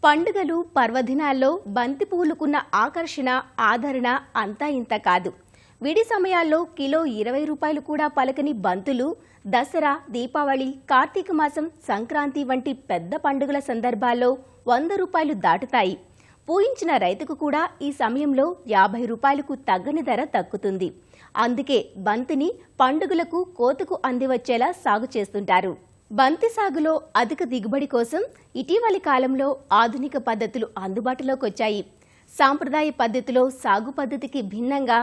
పండుగలు పర్వదినాల్లో బంతి పువ్వులకున్న ఆకర్షణ ఆదరణ అంతా ఇంత కాదు. విడి సమయాల్లో కిలో 20 రూపాయలు కూడా పలకని బంతులు దసరా, దీపావళి, కార్తీక మాసం, సంక్రాంతి వంటి పెద్ద పండుగల సందర్భాల్లో 100 రూపాయలు దాటుతాయి. పూయించిన రైతుకు కూడా ఈ సమయంలో 50 రూపాయలకు తగ్గని ధర దక్కుతుంది. అందుకే బంతిని పండుగలకు కోతకు అందివచ్చేలా సాగు చేస్తుంటారు. బంతి సాగులో అధిక దిగుబడి కోసం ఇటీవలి కాలంలో ఆధునిక పద్ధతులు అందుబాటులోకి వచ్చాయి. సాంప్రదాయ పద్ధతిలో సాగు పద్ధతికి భిన్నంగా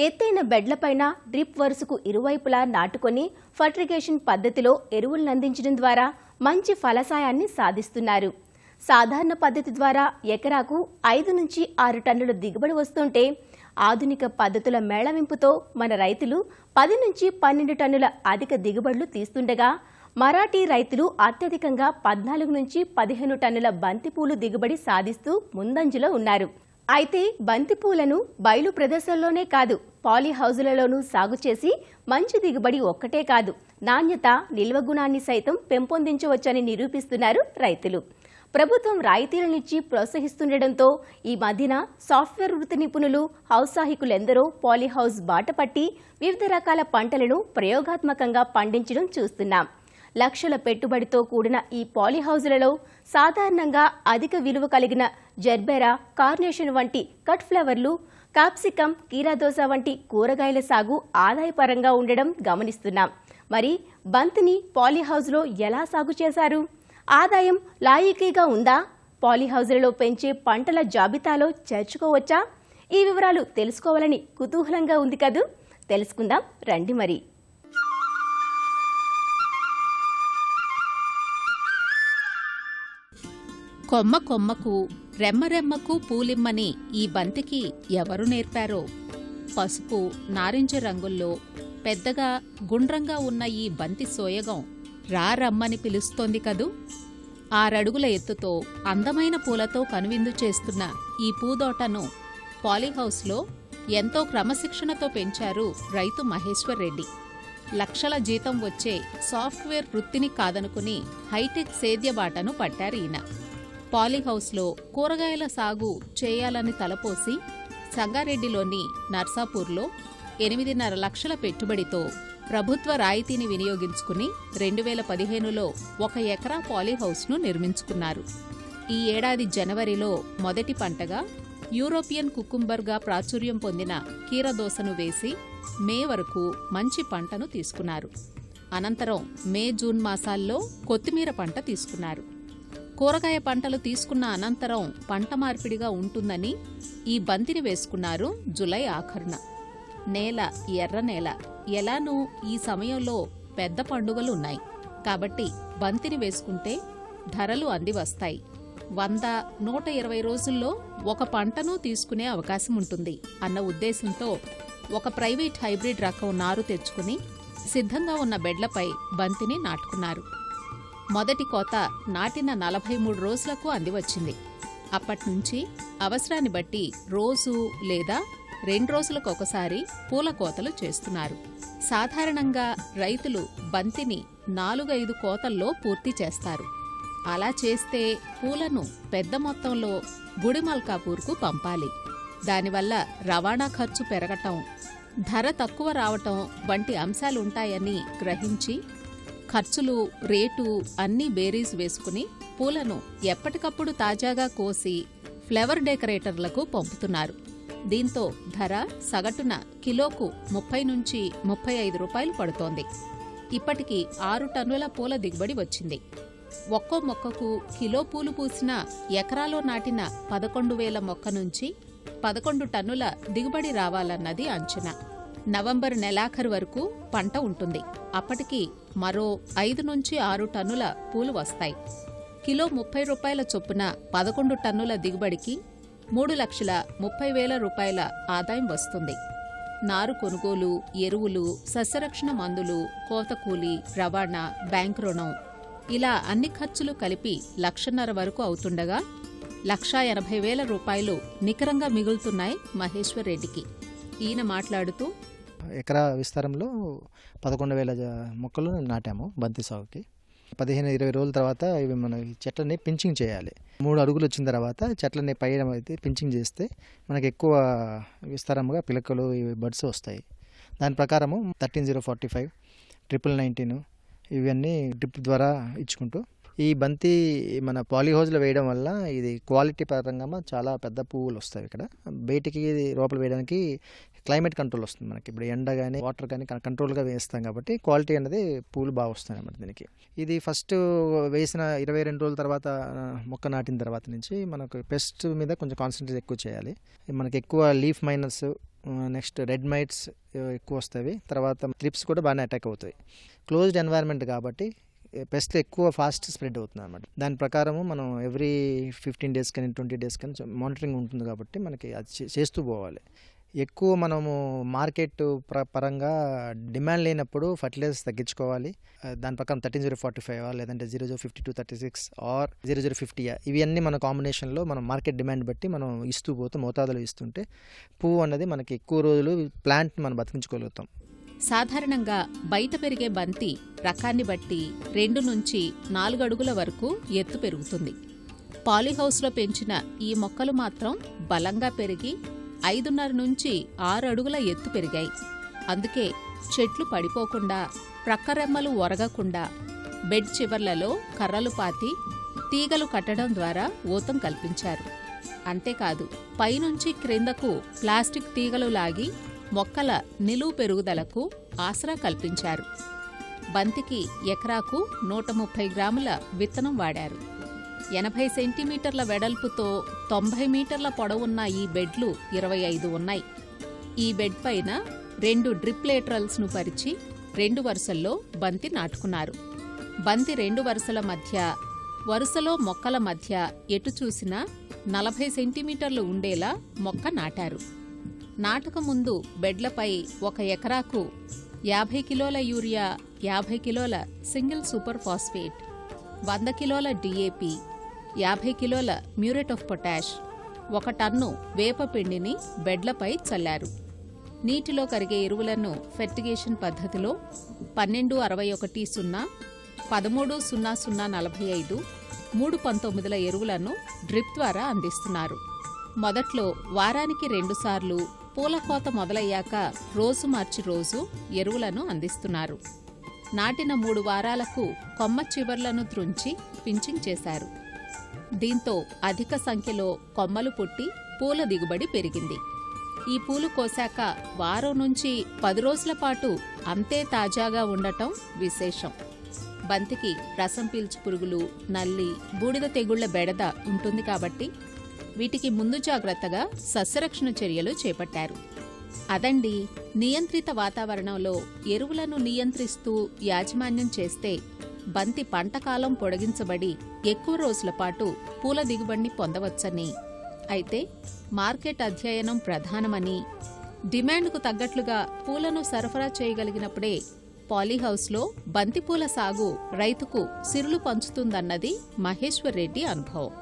ఎత్తైన బెడ్లపైన డ్రిప్ వరుసకు ఇరువైపులా నాటుకొని ఫర్టిగేషన్ పద్ధతిలో ఎరువులను అందించడం ద్వారా మంచి ఫలసాయాన్ని సాధిస్తున్నారు. సాధారణ పద్ధతి ద్వారా ఎకరాకు 5 నుంచి 6 టన్నుల దిగుబడి వస్తుంటే ఆధునిక పద్ధతుల మేళవింపుతో మన రైతులు 10 నుంచి 12 టన్నుల అధిక దిగుబడులు తీస్తుండగా మరాఠీ రైతులు అత్యధికంగా 14 నుంచి 15 టన్నుల బంతిపూలు దిగుబడి సాధిస్తూ ముందంజలో ఉన్నారు. అయితే బంతిపూలను బయలు ప్రదేశాల్లోనే కాదు, పాలీహౌజులలోనూ సాగు చేసి మంచి దిగుబడి ఒక్కటే కాదు, నాణ్యత, నిల్వ గుణాన్ని సైతం పెంపొందించవచ్చని నిరూపిస్తున్నారు రైతులు. ప్రభుత్వం రాయితీలనిచ్చి ప్రోత్సహిస్తుండటంతో ఈ మధ్యన సాఫ్ట్వేర్ వృత్తి నిపుణులు, ఔత్సాహికులెందరో పాలీహౌజ్ బాటపట్టి వివిధ రకాల పంటలను ప్రయోగాత్మకంగా పండించడం చూస్తున్నాం. లక్షల పెట్టుబడితో కూడిన ఈ పాలీహౌజులలో సాధారణంగా అధిక విలువ కలిగిన జర్బెరా, కార్నేషన్ వంటి కట్ ఫ్లవర్లు, కాప్సికమ్, కీరాదోస వంటి కూరగాయల సాగు ఆదాయపరంగా ఉండడం గమనిస్తున్నాం. మరి బంతిని పాలీహౌజ్లో ఎలా సాగు చేశారు? ఆదాయం లాయకీగా ఉందా? పాలీహౌజులలో పెంచే పంటల జాబితాలో చేర్చుకోవచ్చా? ఈ వివరాలు తెలుసుకోవాలని కుతూహలంగా ఉంది కదూ. తెలుసుకుందాం రండి. మరి కొమ్మ కొమ్మకు, రెమ్మ రెమ్మకు పూలిమ్మని ఈ బంతికి ఎవరు నేర్పారో? పసుపు, నారింజ రంగుల్లో పెద్దగా గుండ్రంగా ఉన్న ఈ బంతి సోయగం రమ్మని పిలుస్తోంది కదూ. 6 అడుగుల ఎత్తుతో అందమైన పూలతో కనువిందు చేస్తున్న ఈ పూదోటను పాలీహౌస్లో ఎంతో క్రమశిక్షణతో పెంచారు రైతు మహేశ్వర్ రెడ్డి. లక్షల జీతం వచ్చే సాఫ్ట్వేర్ వృత్తిని కాదనుకుని హైటెక్ సేద్య బాటను పట్టారు ఈయన. పాలీహౌస్లో కూరగాయల సాగు చేయాలని తలపోసి సంగారెడ్డిలోని నర్సాపూర్లో 8.5 లక్షల పెట్టుబడితో ప్రభుత్వ రాయితీని వినియోగించుకుని 2015లో 1 ఎకరా పాలీహౌస్ను నిర్మించుకున్నారు. ఈ ఏడాది జనవరిలో మొదటి పంటగా యూరోపియన్ కుకుంబర్గా ప్రాచుర్యం పొందిన కీరదోసను వేసి మే వరకు మంచి పంటను తీసుకున్నారు. అనంతరం మే, జూన్ మాసాల్లో కొత్తిమీర పంట తీసుకున్నారు. కూరగాయ పంటలు తీసుకున్న అనంతరం పంట మార్పిడిగా ఉంటుందని ఈ బంతిని వేసుకున్నారు జులై ఆఖరున. నేల ఎర్ర నేల. ఎలానూ ఈ సమయంలో పెద్ద పండుగలున్నాయి కాబట్టి బంతిని వేసుకుంటే ధరలు అందివస్తాయి. 100-120 రోజుల్లో ఒక పంటను తీసుకునే అవకాశం ఉంటుంది అన్న ఉద్దేశంతో ఒక ప్రైవేట్ హైబ్రిడ్ రకం నారు తెచ్చుకుని సిద్ధంగా ఉన్న బెడ్లపై బంతిని నాటుకున్నారు. మొదటి కోత నాటిన 43 రోజులకు అందివచ్చింది. అప్పట్నుంచి అవసరాన్ని బట్టి రోజు లేదా 2 రోజులకొకసారి పూల కోతలు చేస్తున్నారు. సాధారణంగా రైతులు బంతిని 4-5 కోతల్లో పూర్తి చేస్తారు. అలా చేస్తే పూలను పెద్ద మొత్తంలో గుడిమల్కాపూర్కు పంపాలి. దానివల్ల రవాణా ఖర్చు పెరగటం, ధర తక్కువ రావటం వంటి అంశాలుంటాయని గ్రహించి ఖర్చులు, రేటు అన్నీ బేరీజ్ వేసుకుని పూలను ఎప్పటికప్పుడు తాజాగా కోసి ఫ్లవర్ డెకరేటర్లకు పంపుతున్నారు. దీంతో ధర సగటున కిలోకు 30 నుంచి 35 రూపాయలు పడుతోంది. ఇప్పటికి 6 టన్నుల పూల దిగుబడి వచ్చింది. ఒక్కో మొక్కకు కిలో పూలు పూసిన ఎకరాలో నాటిన 11,000 మొక్క నుంచి 11 టన్నుల దిగుబడి రావాలన్నది అంచనా. నవంబర్ నెలాఖరు వరకు పంట ఉంటుంది. అప్పటికి మరో 5 నుంచి 6 టన్నుల పూలు వస్తాయి. కిలో 30 రూపాయల చొప్పున 11 టన్నుల దిగుబడికి 3,30,000 రూపాయల ఆదాయం వస్తుంది. నారు కొనుగోలు, ఎరువులు, సస్యరక్షణ మందులు, కోతకూలి, రవాణా, బ్యాంకు రుణం ఇలా అన్ని ఖర్చులు కలిపి 1,50,000 వరకు అవుతుండగా 1,80,000 రూపాయలు నికరంగా మిగులుతున్నాయి మహేశ్వర్ రెడ్డికి. ఈయన మాట్లాడుతూ, ఎకరా విస్తారంలో 11,000 మొక్కలు నాటాము బంతి సాగుకి. 15-20 రోజుల తర్వాత ఇవి మనం ఈ చెట్లని పించింగ్ చేయాలి. 3 అడుగులు వచ్చిన తర్వాత చెట్లని పైన అయితే పించింగ్ చేస్తే మనకి ఎక్కువ విస్తారంగా పిలకలు ఇవి బడ్స్ వస్తాయి. దాని ప్రకారము 13045, 1919 ఇవన్నీ డ్రిప్ ద్వారా ఇచ్చుకుంటూ ఈ బంతి మన పాలీహౌజ్లో వేయడం వల్ల ఇది క్వాలిటీ పరంగా చాలా పెద్ద పువ్వులు వస్తాయి. ఇక్కడ బయటికి లోపల వేయడానికి క్లైమేట్ కంట్రోల్ వస్తుంది. మనకి ఇప్పుడు ఎండ కానీ వాటర్ కానీ కంట్రోల్గా వేస్తాం కాబట్టి క్వాలిటీ అనేది పూలు బాగా వస్తాయి అన్నమాట. దీనికి ఇది ఫస్ట్ వేసిన 22 రోజుల తర్వాత మొక్క నాటిన తర్వాత నుంచి మనకు పెస్ట్ మీద కొంచెం కాన్సన్ట్రేట్ ఎక్కువ చేయాలి. మనకి ఎక్కువ leaf miners, next red mites ఎక్కువ వస్తాయి. తర్వాత త్రిప్స్ కూడా బాగానే అటాక్ అవుతాయి. క్లోజ్డ్ ఎన్వైర్న్మెంట్ కాబట్టి పెస్ట్ ఎక్కువ ఫాస్ట్ స్ప్రెడ్ అవుతుంది అన్నమాట. దాని ప్రకారము మనం ఎవ్రీ 15 days కానీ 20 days కానీ మానిటరింగ్ ఉంటుంది కాబట్టి మనకి అది చేస్తూ పోవాలి. ఎక్కువ మనము మార్కెట్ పరంగా డిమాండ్ లేనప్పుడు ఫర్టిలైజర్స్ తగ్గించుకోవాలి. దాని ప్రకారం 13045 లేదంటే 005236 ఆర్ 0050 ఇవన్నీ మన కాంబినేషన్లో మనం మార్కెట్ డిమాండ్ బట్టి మనం ఇస్తూ పోతే మోతాదులో ఇస్తుంటే పువ్వు అనేది మనకి ఎక్కువ రోజులు ప్లాంట్ మనం బతికించుకోగలుగుతాం. సాధారణంగా బయట పెరిగే బంతి రకాన్ని బట్టి 2 నుంచి 4 అడుగుల వరకు ఎత్తు పెరుగుతుంది. పాలీహౌస్లో పెంచిన ఈ మొక్కలు మాత్రం బలంగా పెరిగి 5.5 నుంచి 6 అడుగుల ఎత్తు పెరిగాయి. అందుకే చెట్లు పడిపోకుండా, ప్రక్కరెమ్మలు ఒరగకుండా బెడ్ చివర్లలో కర్రలు పాతి తీగలు కట్టడం ద్వారా ఊతం కల్పించారు. అంతేకాదు పైనుంచి క్రిందకు ప్లాస్టిక్ తీగలు లాగి మొక్కల నిలువు పెరుగుదలకు ఆసరా కల్పించారు. బంతికి ఎకరాకు 130 గ్రాముల విత్తనం వాడారు. 80 సెంటీమీటర్ల వెడల్పుతో 90 మీటర్ల పొడవున్న ఈ బెడ్లు 25 ఉన్నాయి. ఈ బెడ్ పైన 2 డ్రిప్ లేటరల్స్ను పరిచి 2 వరుసల్లో బంతి నాటుకున్నారు. బంతి 2 వరుసల మధ్య, వరుసలో మొక్కల మధ్య ఎటు చూసినా 40 సెంటీమీటర్లు ఉండేలా మొక్క నాటారు. నాటక ముందు బెడ్లపై 1 ఎకరాకు 50 కిలోల యూరియా, 50 కిలోల సింగిల్ సూపర్ ఫాస్ఫేట్, 100 కిలోల DAP, 50 కిలోల మ్యూరేట్ ఆఫ్ పొటాష్, 1 టన్ను వేపపిండిని బెడ్లపై చల్లారు. నీటిలో కరిగే ఎరువులను ఫెర్టిగేషన్ పద్ధతిలో 1261-0, 13-00-45, 319ల ఎరువులను డ్రిప్ ద్వారా అందిస్తున్నారు. మొదట్లో వారానికి 2 సార్లు, పూలకోత మొదలయ్యాక రోజు మార్చి రోజు ఎరువులను అందిస్తున్నారు. నాటిన 3 వారాలకు కొమ్మ చివర్లను త్రుంచి పించింగ్ చేశారు. దీంతో అధిక సంఖ్యలో కొమ్మలు పుట్టి పూల దిగుబడి పెరిగింది. ఈ పూలు కోశాక వారం నుంచి 10 రోజుల పాటు అంతే తాజాగా ఉండటం విశేషం. బంతికి రసం పీల్చు పురుగులు, నల్లి, బూడిద తెగుళ్ల బెడద ఉంటుంది కాబట్టి వీటికి ముందు జాగ్రత్తగా సస్యరక్షణ చర్యలు చేపట్టారు. అదండి, నియంత్రిత వాతావరణంలో ఎరువులను నియంత్రిస్తూ యాజమాన్యం చేస్తే బంతి పంటకాలం పొడిగించబడి ఎక్కువ రోజుల పాటు పూల దిగుబడిని పొందవచ్చని, అయితే మార్కెట్ అధ్యయనం ప్రధానమని, డిమాండ్కు తగ్గట్లుగా పూలను సరఫరా చేయగలిగినప్పుడే పాలీహౌస్లో బంతిపూల సాగు రైతుకు సిరులు పంచుతుందన్నది మహేశ్వర్ రెడ్డి అనుభవం.